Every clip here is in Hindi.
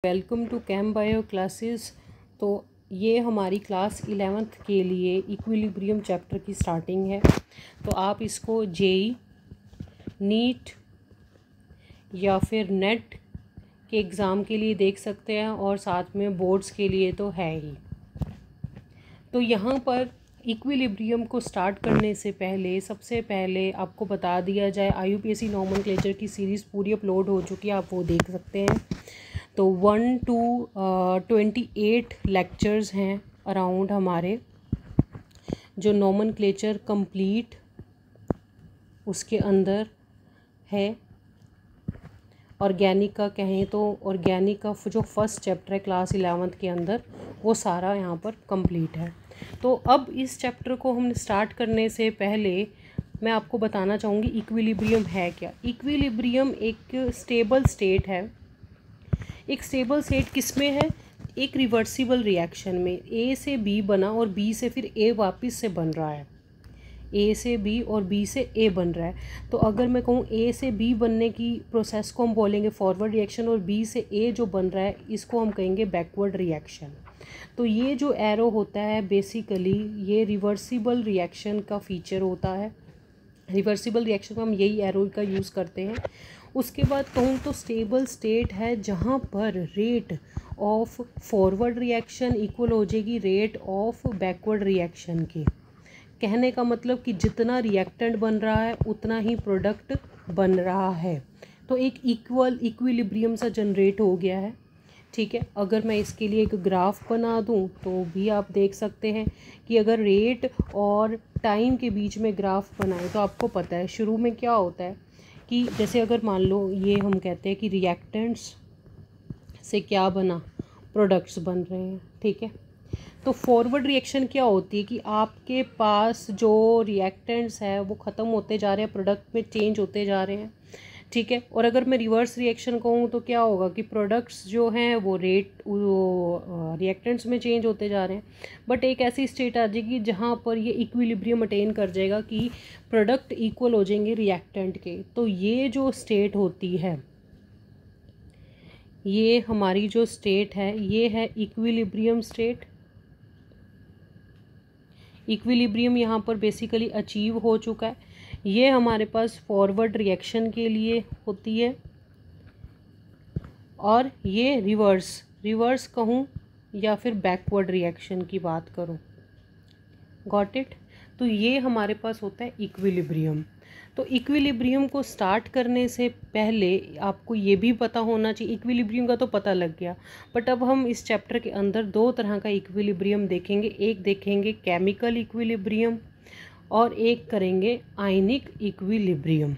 Welcome to chem bio classes. तो ये हमारी क्लास 11th के लिए इक्विलिब्रियम चैप्टर की स्टार्टिंग है। तो आप इसको जेई, नीट या फिर नेट के एग्ज़ाम के लिए देख सकते हैं और साथ में बोर्ड्स के लिए तो है ही। तो यहाँ पर इक्विलिब्रियम को स्टार्ट करने से पहले सबसे पहले आपको बता दिया जाए, IUPAC नॉमेनक्लेचर की सीरीज़ पूरी अपलोड हो चुकी है, आप वो देख सकते हैं। तो 1 to 28 लेक्चर्स हैं अराउंड हमारे, जो नॉमेनक्लेचर कंप्लीट उसके अंदर है। ऑर्गेनिक का कहें तो ऑर्गेनिक का जो फर्स्ट चैप्टर है क्लास 11th के अंदर, वो सारा यहाँ पर कंप्लीट है। तो अब इस चैप्टर को हम स्टार्ट करने से पहले मैं आपको बताना चाहूँगी इक्विलिब्रियम है क्या। इक्विलिब्रियम एक स्टेबल स्टेट है। एक स्टेबल स्टेट किस में है? एक रिवर्सिबल रिएक्शन में। ए से बी बना और बी से फिर ए वापस से बन रहा है, ए से बी और बी से ए बन रहा है। तो अगर मैं कहूँ ए से बी बनने की प्रोसेस को हम बोलेंगे फॉरवर्ड रिएक्शन, और बी से ए जो बन रहा है इसको हम कहेंगे बैकवर्ड रिएक्शन। तो ये जो एरो होता है बेसिकली ये रिवर्सिबल रिएक्शन का फीचर होता है। रिवर्सिबल रिएक्शन में हम यही एरो का यूज़ करते हैं। उसके बाद कहूँ तो स्टेबल स्टेट है जहाँ पर rate of forward reaction equal हो जाएगी रेट ऑफ बैकवर्ड रिएक्शन के। कहने का मतलब कि जितना रिएक्टेंट बन रहा है उतना ही प्रोडक्ट बन रहा है। तो एक इक्विलिब्रियम सा जनरेट हो गया है। ठीक है, अगर मैं इसके लिए एक ग्राफ बना दूं तो भी आप देख सकते हैं कि अगर रेट और टाइम के बीच में ग्राफ बनाएं तो आपको पता है शुरू में क्या होता है कि जैसे अगर मान लो ये हम कहते हैं कि रिएक्टेंट्स से क्या बना, प्रोडक्ट्स बन रहे हैं। ठीक है, तो फॉरवर्ड रिएक्शन क्या होती है कि आपके पास जो रिएक्टेंट्स है वो ख़त्म होते जा रहे हैं, प्रोडक्ट में चेंज होते जा रहे हैं। ठीक है, और अगर मैं रिवर्स रिएक्शन कहूँ तो क्या होगा कि प्रोडक्ट्स जो हैं वो रिएक्टेंट्स में चेंज होते जा रहे हैं। बट एक ऐसी स्टेट आ जाएगी जहाँ पर ये इक्विलिब्रियम अटेन कर जाएगा कि प्रोडक्ट इक्वल हो जाएंगे रिएक्टेंट के। तो ये जो स्टेट होती है, ये हमारी जो स्टेट है ये है इक्विलिब्रियम स्टेट। इक्विलिब्रियम यहाँ पर बेसिकली अचीव हो चुका है। ये हमारे पास फॉरवर्ड रिएक्शन के लिए होती है, और ये रिवर्स कहूँ या फिर बैकवर्ड रिएक्शन की बात करूँ। Got it? तो ये हमारे पास होता है इक्विलिब्रियम। तो इक्विलिब्रियम को स्टार्ट करने से पहले आपको ये भी पता होना चाहिए, इक्विलिब्रियम का तो पता लग गया, बट अब हम इस चैप्टर के अंदर दो तरह का इक्विलिब्रियम देखेंगे। एक देखेंगे केमिकल इक्विलिब्रियम और एक करेंगे आयनिक इक्विलिब्रियम।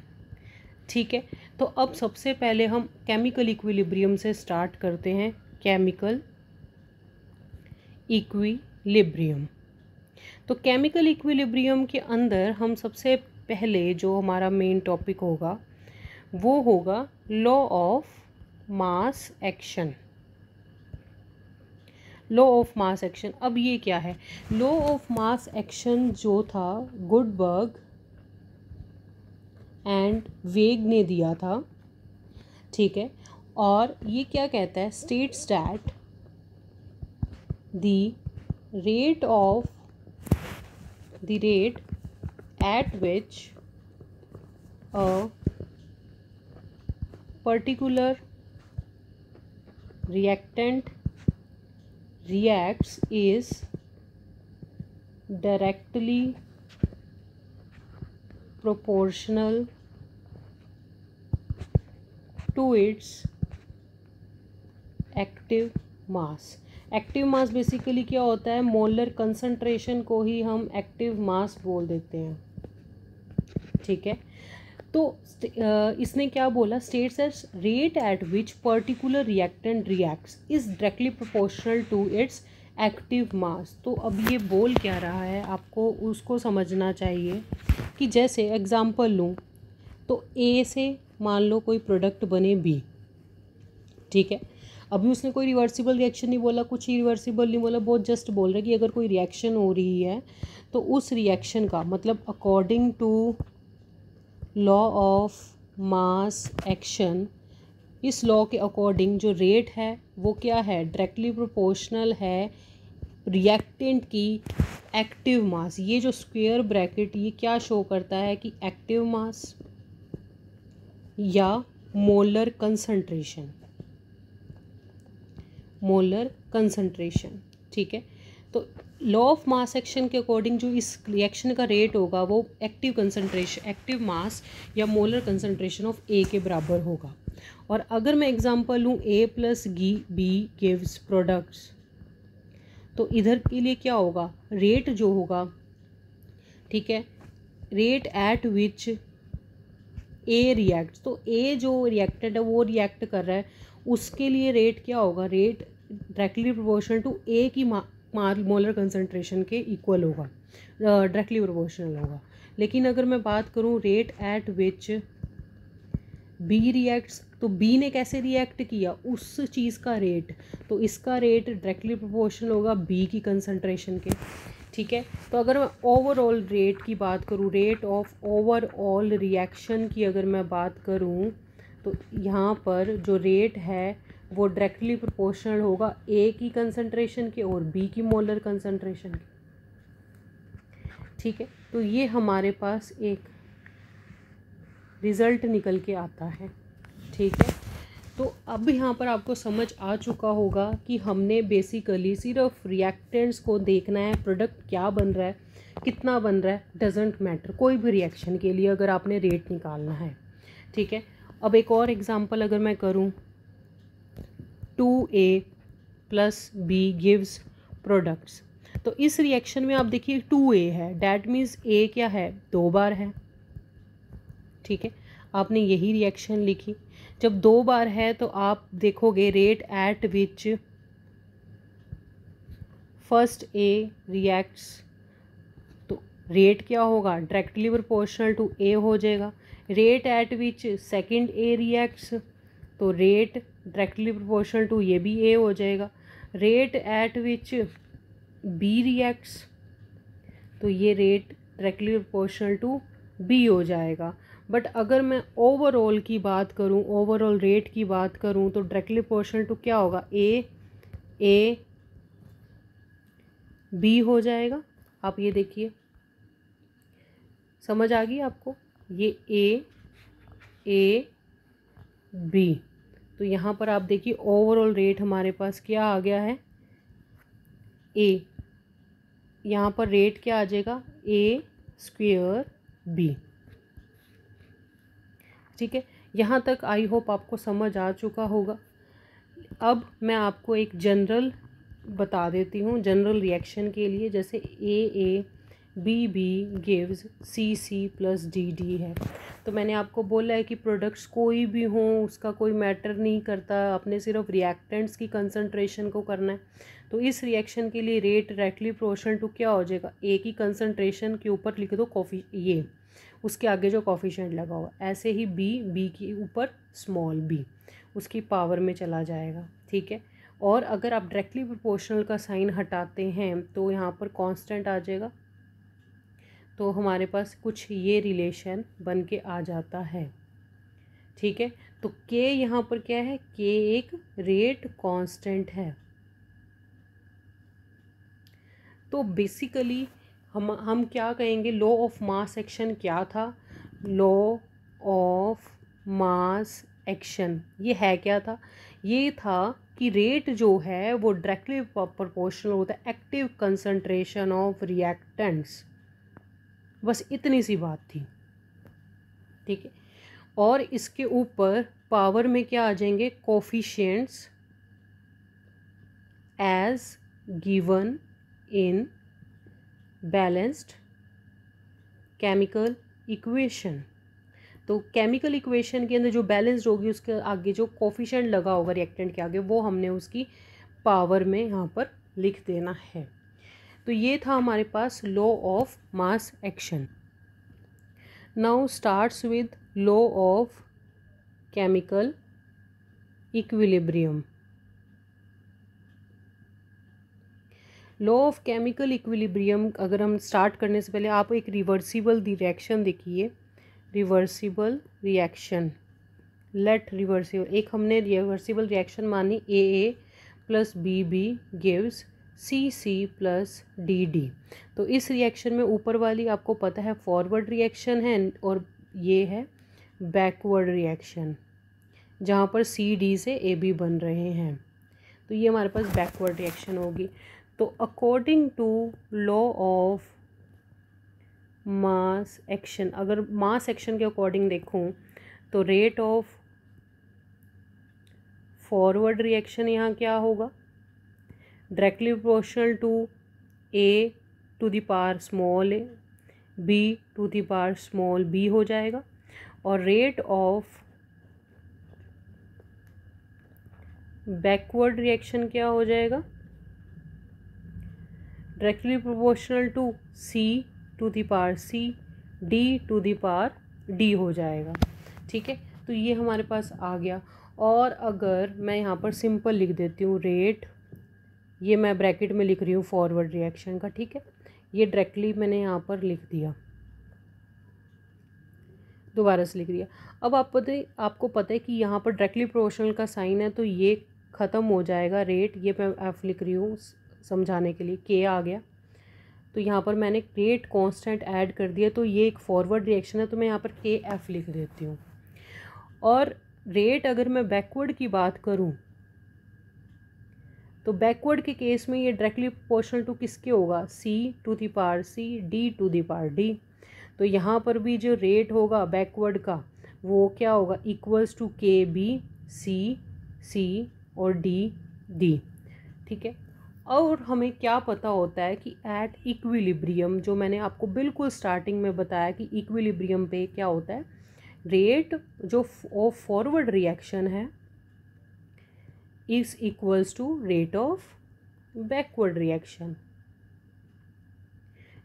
ठीक है, तो अब सबसे पहले हम केमिकल इक्विलिब्रियम से स्टार्ट करते हैं। Chemical equilibrium. तो केमिकल इक्विलिब्रियम के अंदर हम सबसे पहले जो हमारा मेन टॉपिक होगा वो होगा law of mass action. Law of mass action, अब ये क्या है? लॉ ऑफ मास एक्शन जो था गुडबर्ग एंड वेग ने दिया था। ठीक है, और ये क्या कहता है? States that the rate at which a particular reactant reacts is directly proportional to its active mass। Active mass basically क्या होता है? मोलर कंसंट्रेशन को ही हम एक्टिव मास बोल देते हैं। ठीक है, तो इसने क्या बोला? States at rate at which particular reactant reacts is directly proportional to its active mass. तो अब ये बोल क्या रहा है आपको उसको समझना चाहिए कि जैसे एग्जांपल लूँ तो ए से मान लो कोई प्रोडक्ट बने बी। ठीक है, अभी उसने कोई रिवर्सिबल रिएक्शन नहीं बोला, कुछ ही रिवर्सिबल नहीं बोला, बहुत जस्ट बोल रहा है कि अगर कोई रिएक्शन हो रही है तो उस रिएक्शन का मतलब according to law of mass action इस लॉ के अकॉर्डिंग जो रेट है वो क्या है, डायरेक्टली प्रोपोर्शनल है रिएक्टेंट की एक्टिव मास। ये जो स्क्वायर ब्रैकेट ये क्या शो करता है कि एक्टिव मास या मोलर कंसंट्रेशन, मोलर कंसंट्रेशन। ठीक है, तो लॉ ऑफ मास एक्शन के अकॉर्डिंग जो इस रिएक्शन का रेट होगा वो एक्टिव कंसंट्रेशन, एक्टिव मास या मोलर कंसंट्रेशन ऑफ ए के बराबर होगा। और अगर मैं एग्जांपल लूँ ए प्लस बी गिव्स प्रोडक्ट्स, तो इधर के लिए क्या होगा, रेट जो होगा, ठीक है, rate at which A react, तो ए जो रिएक्टेड है वो रिएक्ट कर रहा है, उसके लिए रेट क्या होगा, rate directly proportional to A की मोलर कंसंट्रेशन के इक्वल होगा, डायरेक्टली प्रोपोर्शनल होगा। लेकिन अगर मैं बात करूं rate at which B reacts, तो बी ने कैसे रिएक्ट किया उस चीज़ का रेट, तो इसका रेट डायरेक्टली प्रोपोर्शनल होगा बी की कंसंट्रेशन के। ठीक है, तो अगर मैं ओवरऑल रेट की बात करूं, रेट ऑफ ओवरऑल रिएक्शन की अगर मैं बात करूं, तो यहाँ पर जो रेट है वो डायरेक्टली प्रोपोर्शनल होगा ए की कंसंट्रेशन के और बी की मोलर कंसंट्रेशन के। ठीक है, तो ये हमारे पास एक रिज़ल्ट निकल के आता है। ठीक है, तो अब यहाँ पर आपको समझ आ चुका होगा कि हमने बेसिकली सिर्फ रिएक्टेंट्स को देखना है, प्रोडक्ट क्या बन रहा है, कितना बन रहा है, डजेंट मैटर, कोई भी रिएक्शन के लिए अगर आपने रेट निकालना है। ठीक है, अब एक और एग्जांपल अगर मैं करूँ, 2A plus B gives products, तो इस रिएक्शन में आप देखिए 2A है, डैट मीन्स A क्या है, 2 बार है। ठीक है, आपने यही रिएक्शन लिखी, जब 2 बार है तो आप देखोगे rate at which first A reacts, तो रेट क्या होगा, डायरेक्टली प्रोपोर्शनल टू ए हो जाएगा। Rate at which second A reacts, तो रेट डायरेक्टली प्रोपोर्शनल टू ये भी ए हो जाएगा। Rate at which B reacts, तो ये rate directly proportional to B हो जाएगा। बट अगर मैं ओवरऑल की बात करूं, ओवरऑल रेट की बात करूं, तो डायरेक्टली प्रोपोर्शनल टू क्या होगा, ए बी हो जाएगा। आप ये देखिए, समझ आ गई आपको, ये ए बी, तो यहाँ पर आप देखिए ओवरऑल रेट हमारे पास क्या आ गया है, ए, यहाँ पर रेट क्या आ जाएगा, ए स्क्वेयर बी। ठीक है, यहाँ तक आई होप आपको समझ आ चुका होगा। अब मैं आपको एक जनरल बता देती हूँ, जनरल रिएक्शन के लिए, जैसे A B gives C plus D है, तो मैंने आपको बोला है कि प्रोडक्ट्स कोई भी हों उसका कोई मैटर नहीं करता, अपने सिर्फ रिएक्टेंट्स की कंसंट्रेशन को करना है। तो इस रिएक्शन के लिए रेट डायरेक्टली प्रोपोर्शनल टू क्या हो जाएगा, ए की कंसंट्रेशन के ऊपर लिख दो ये उसके आगे जो कॉफिशिएंट लगा हुआ, ऐसे ही बी के ऊपर स्मॉल बी उसकी पावर में चला जाएगा। ठीक है, और अगर आप डायरेक्टली प्रोपोर्शनल का साइन हटाते हैं तो यहाँ पर कांस्टेंट आ जाएगा, तो हमारे पास कुछ ये रिलेशन बन के आ जाता है। ठीक है, तो के यहाँ पर क्या है, के एक रेट कांस्टेंट है। तो बेसिकली हम क्या कहेंगे, लॉ ऑफ मास एक्शन क्या था, लॉ ऑफ मास एक्शन ये है क्या था, ये था कि रेट जो है वो डायरेक्टली प्रोपोर्शनल होता है एक्टिव कंसंट्रेशन ऑफ रिएक्टेंट्स, बस इतनी सी बात थी। ठीक है, और इसके ऊपर पावर में क्या आ जाएंगे, coefficients as given in balanced chemical equation. तो केमिकल इक्वेशन के अंदर जो बैलेंस्ड होगी उसके आगे जो कोफिशिएंट लगा होगा रिएक्टेंट के आगे, वो हमने उसकी पावर में यहाँ पर लिख देना है। तो ये था हमारे पास law of mass action. Now starts with law of chemical equilibrium. Law of chemical equilibrium अगर हम स्टार्ट करने से पहले आप एक रिवर्सिबल रिएक्शन देखिए, रिवर्सिबल रिएक्शन लेट रिवर्सिबल, एक हमने रिवर्सिबल रिएक्शन मानी A plus B gives C plus D. तो इस रिएक्शन में ऊपर वाली आपको पता है फॉरवर्ड रिएक्शन है और ये है बैकवर्ड रिएक्शन, जहाँ पर सी डी से ए बी बन रहे हैं। तो ये हमारे पास बैकवर्ड रिएक्शन होगी। तो according to law of mass action, अगर मास एक्शन के अकॉर्डिंग देखूं तो रेट ऑफ फॉरवर्ड रिएक्शन यहाँ क्या होगा, directly proportional to A to the power small A B to the power small B हो जाएगा। और रेट ऑफ बैकवर्ड रिएक्शन क्या हो जाएगा, directly proportional to C to the power C D to the power D हो जाएगा। ठीक है, तो ये हमारे पास आ गया। और अगर मैं यहाँ पर सिंपल लिख देती हूँ रेट, ये मैं ब्रैकेट में लिख रही हूँ फॉरवर्ड रिएक्शन का, ठीक है, ये डायरेक्टली मैंने यहाँ पर लिख दिया, दोबारा से लिख दिया। अब आपको पता है कि यहाँ पर डायरेक्टली प्रोपोर्शनल का साइन है, तो ये ख़त्म हो जाएगा रेट, ये मैं एफ लिख रही हूँ समझाने के लिए, के आ गया। तो यहाँ पर मैंने रेट कांस्टेंट ऐड कर दिया, तो ये एक फॉरवर्ड रिएक्शन है, तो मैं यहाँ पर के एफ लिख देती हूँ। और रेट अगर मैं बैकवर्ड की बात करूँ तो बैकवर्ड के केस में ये डायरेक्टली प्रोपोर्शनल टू किसके होगा, C to the power C D to the power D. तो यहाँ पर भी जो रेट होगा बैकवर्ड का वो क्या होगा, इक्वल्स टू के बी सी और डी डी। ठीक है, और हमें क्या पता होता है कि एट इक्विलिब्रियम, जो मैंने आपको बिल्कुल स्टार्टिंग में बताया कि इक्विलिब्रियम पे क्या होता है, रेट जो ऑफ फॉरवर्ड रिएक्शन है is equals to rate of backward reaction.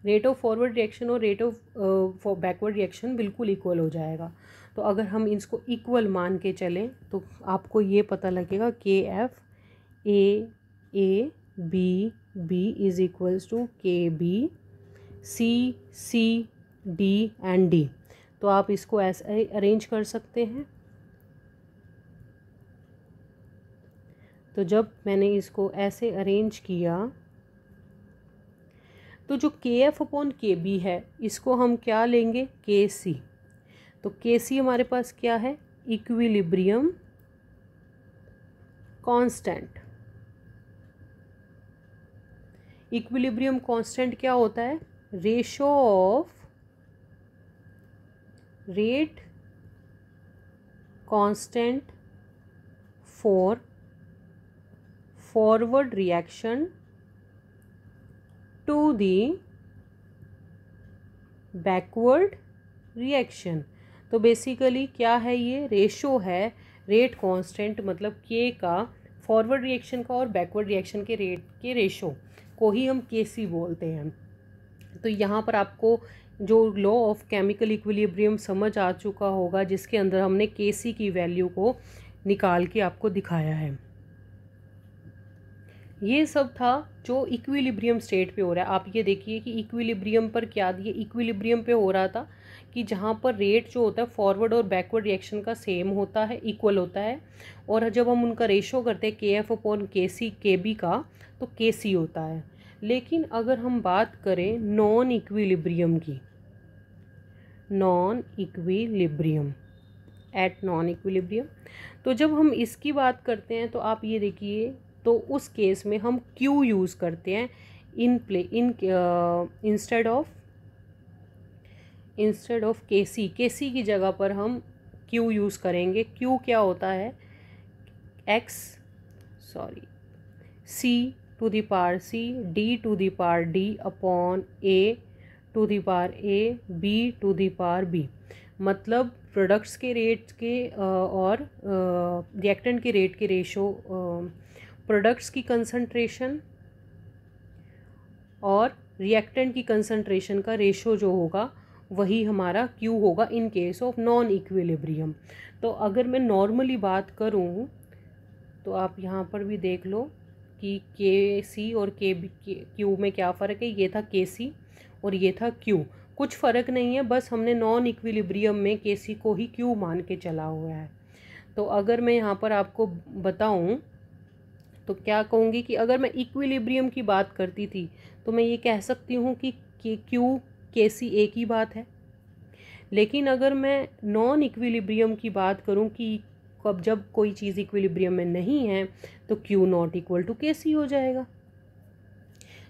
Rate of forward reaction और रेट ऑफ बैकवर्ड रिएक्शन बिल्कुल इक्वल हो जाएगा। तो अगर हम इसको इक्वल मान के चलें तो आपको ये पता लगेगा K F A B is equals to K B C D and D. तो आप इसको ऐसे अरेंज कर सकते हैं। तो जब मैंने इसको ऐसे अरेंज किया तो जो के एफ अपॉन के बी है इसको हम क्या लेंगे, के सी। तो के सी हमारे पास क्या है, इक्विलिब्रियम कांस्टेंट। इक्विलिब्रियम कांस्टेंट क्या होता है, ratio of rate constant for forward reaction to the backward reaction. तो बेसिकली क्या है, ये रेशो है रेट कांस्टेंट, मतलब के का फॉरवर्ड रिएक्शन का और बैकवर्ड रिएक्शन के रेट के रेशो को ही हम केसी बोलते हैं। तो यहाँ पर आपको जो लॉ ऑफ केमिकल इक्विलिब्रियम समझ आ चुका होगा, जिसके अंदर हमने केसी की वैल्यू को निकाल के आपको दिखाया है। ये सब था जो इक्विलिब्रियम स्टेट पे हो रहा है। आप ये देखिए कि इक्विलिब्रियम पर क्या, ये इक्विलिब्रियम पे हो रहा था कि जहाँ पर रेट जो होता है फॉरवर्ड और बैकवर्ड रिएक्शन का सेम होता है, इक्वल होता है, और जब हम उनका रेशो करते हैं के एफ अपॉन के सी के बी का तो के सी होता है। लेकिन अगर हम बात करें नॉन इक्विलिब्रियम की, non equilibrium at non equilibrium, तो जब हम इसकी बात करते हैं तो आप ये देखिए, तो उस केस में हम Q यूज़ करते हैं इंस्टेड ऑफ केसी की जगह पर हम Q यूज़ करेंगे। Q क्या होता है, C to the power C D to the power D upon A to the power A B to the power B। मतलब प्रोडक्ट्स के रेट के और रिएक्टेंट के रेट के रेशो, प्रोडक्ट्स की कंसंट्रेशन और रिएक्टेंट की कंसंट्रेशन का रेशो जो होगा वही हमारा Q होगा in case of non equilibrium. तो अगर मैं नॉर्मली बात करूं तो आप यहाँ पर भी देख लो कि के सी और के Q में क्या फ़र्क है। ये था के सी और ये था Q, कुछ फ़र्क नहीं है, बस हमने नॉन इक्विलिब्रियम में के सी को ही Q मान के चला हुआ है। तो अगर मैं यहाँ पर आपको बताऊँ तो क्या कहूँगी कि अगर मैं इक्विलिब्रियम की बात करती थी तो मैं ये कह सकती हूँ कि क्यू के सी एक ही बात है। लेकिन अगर मैं नॉन इक्विलिब्रियम की बात करूं कि कब जब कोई चीज़ इक्विलिब्रियम में नहीं है तो क्यू नॉट इक्वल टू के सी हो जाएगा।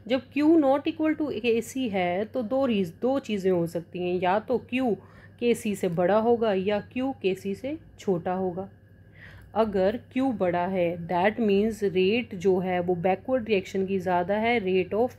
जब क्यू नॉट इक्वल टू के सी है तो दो चीज़ें हो सकती हैं, या तो क्यू के सी से बड़ा होगा या क्यू के सी से छोटा होगा। अगर Q बड़ा है दैट मीन्स रेट जो है वो बैकवर्ड रिएक्शन की ज़्यादा है रेट ऑफ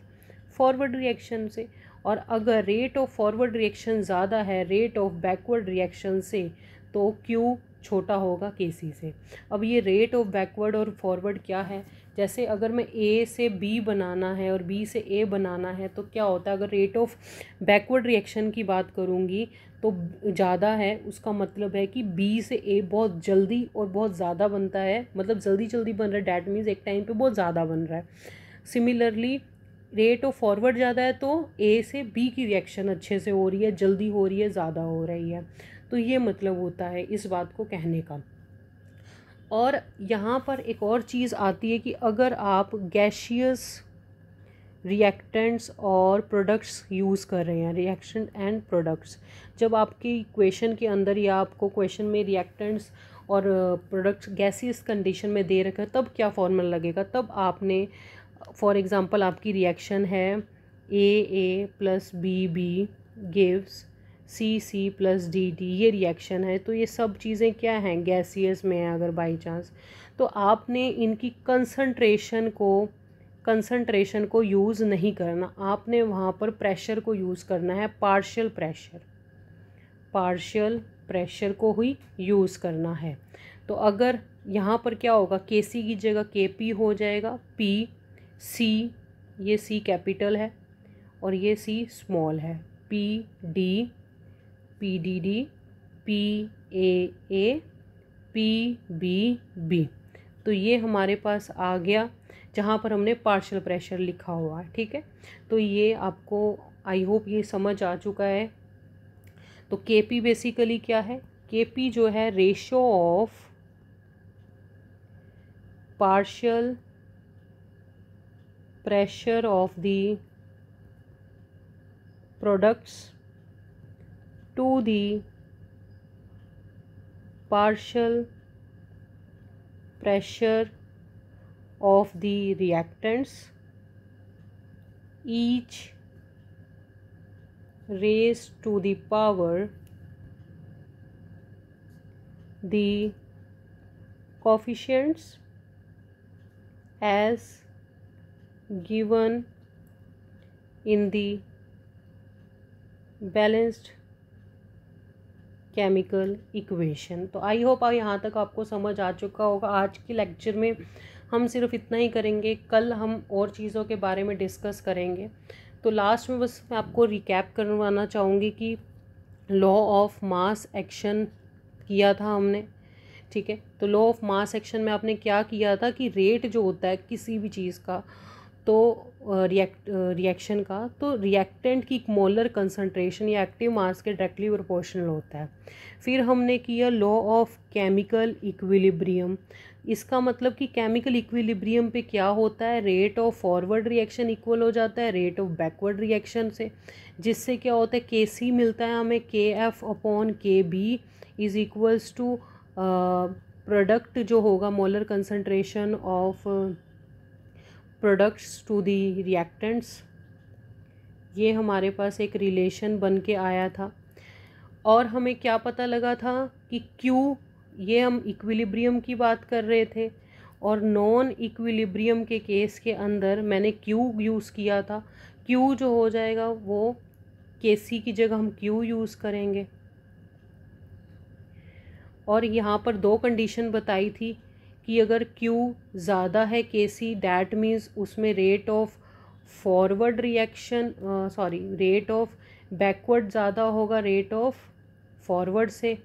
फॉरवर्ड रिएक्शन से, और अगर रेट ऑफ फॉरवर्ड रिएक्शन ज़्यादा है रेट ऑफ बैकवर्ड रिएक्शन से तो Q छोटा होगा Kc से। अब ये रेट ऑफ बैकवर्ड और फॉरवर्ड क्या है, जैसे अगर मैं A से B बनाना है और B से A बनाना है तो क्या होता है, अगर रेट ऑफ बैकवर्ड रिएक्शन की बात करूँगी तो ज़्यादा है, उसका मतलब है कि B से A बहुत जल्दी और बहुत ज़्यादा बनता है, मतलब जल्दी जल्दी बन रहा है, डैट मीन्स एक टाइम पे बहुत ज़्यादा बन रहा है। सिमिलरली रेट ऑफ फॉरवर्ड ज़्यादा है तो A से B की रिएक्शन अच्छे से हो रही है, जल्दी हो रही है, ज़्यादा हो रही है। तो ये मतलब होता है इस बात को कहने का। और यहाँ पर एक और चीज़ आती है कि अगर आप गैशियस रिएक्टेंट्स और प्रोडक्ट्स यूज़ कर रहे हैं, रिएक्शन एंड प्रोडक्ट्स, जब आपकी इक्वेशन के अंदर या आपको क्वेश्चन में रिएक्टेंट्स और प्रोडक्ट्स गैसियस कंडीशन में दे रखा है तब क्या फॉर्मूला लगेगा, तब आपने फॉर एग्जांपल आपकी रिएक्शन है A plus B gives C plus D, ये रिएक्शन है, तो ये सब चीज़ें क्या हैं, गैसियस में है अगर बाई चांस, तो आपने इनकी कंसंट्रेशन को यूज़ नहीं करना, आपने वहाँ पर प्रेशर को यूज़ करना है, पार्शियल प्रेशर को ही यूज़ करना है। तो अगर यहाँ पर क्या होगा, के सी की जगह के पी हो जाएगा, पी सी, ये सी कैपिटल है और ये सी स्मॉल है, P D P A B, तो ये हमारे पास आ गया जहाँ पर हमने पार्शियल प्रेशर लिखा हुआ है। ठीक है, तो ये आपको आई होप ये समझ आ चुका है। तो केपी बेसिकली क्या है, केपी जो है ratio of partial pressure of the products to the partial pressure of the reactants, each raised to the power the coefficients as given in the balanced chemical equation. तो आई होप यहाँ तक आपको समझ आ चुका होगा। आज के लेक्चर में हम सिर्फ इतना ही करेंगे, कल हम और चीज़ों के बारे में डिस्कस करेंगे। तो लास्ट में बस मैं आपको रिकैप करवाना चाहूँगी कि लॉ ऑफ मास एक्शन किया था हमने। ठीक है, तो लॉ ऑफ मास एक्शन में आपने क्या किया था कि रेट जो होता है किसी भी चीज़ का, तो रिएक्शन का, तो रिएक्टेंट की मोलर कंसंट्रेशन या एक्टिव मास के डायरेक्टली प्रोपोर्शनल होता है। फिर हमने किया लॉ ऑफ केमिकल इक्विलिब्रियम। इसका मतलब कि केमिकल इक्विलिब्रियम पे क्या होता है, rate of forward reaction equal हो जाता है रेट ऑफ बैकवर्ड रिएक्शन से, जिससे क्या होता है के सी मिलता है हमें K F upon K B is equals to product जो होगा molar concentration of products to the reactants. ये हमारे पास एक रिलेशन बन के आया था। और हमें क्या पता लगा था कि Q, ये हम इक्विलिब्रियम की बात कर रहे थे और नॉन इक्विलिब्रियम के केस के अंदर मैंने Q यूज़ किया था। Q जो हो जाएगा वो Kc की जगह हम Q यूज़ करेंगे। और यहाँ पर दो कंडीशन बताई थी कि अगर Q ज़्यादा है Kc डैट मीन्स उसमें rate of forward reaction rate of backward ज़्यादा होगा रेट ऑफ फॉरवर्ड से,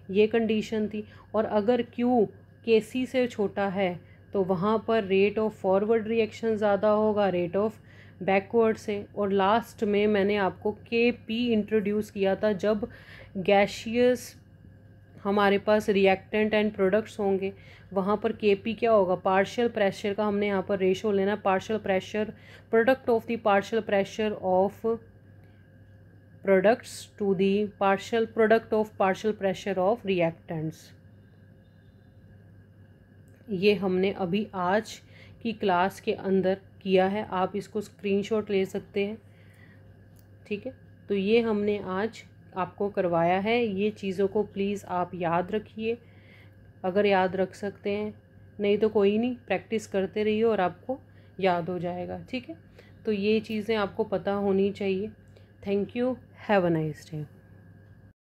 ये कंडीशन थी। और अगर Q Kc से छोटा है तो वहाँ पर रेट ऑफ फॉरवर्ड रिएक्शन ज़्यादा होगा रेट ऑफ बैकवर्ड से। और लास्ट में मैंने आपको Kp इंट्रोड्यूस किया था जब गैशियस हमारे पास रिएक्टेंट एंड प्रोडक्ट्स होंगे, वहाँ पर केपी क्या होगा, पार्शियल प्रेशर का हमने यहाँ पर रेशो लेना, partial pressure product of the partial pressure of products to the partial product of partial pressure of reactants. ये हमने अभी आज की क्लास के अंदर किया है, आप इसको स्क्रीनशॉट ले सकते हैं, ठीक है। तो ये हमने आज आपको करवाया है, ये चीज़ों को प्लीज़ आप याद रखिए, अगर याद रख सकते हैं, नहीं तो कोई नहीं, प्रैक्टिस करते रहिए और आपको याद हो जाएगा, ठीक है। तो ये चीज़ें आपको पता होनी चाहिए। Thank you, have a nice day.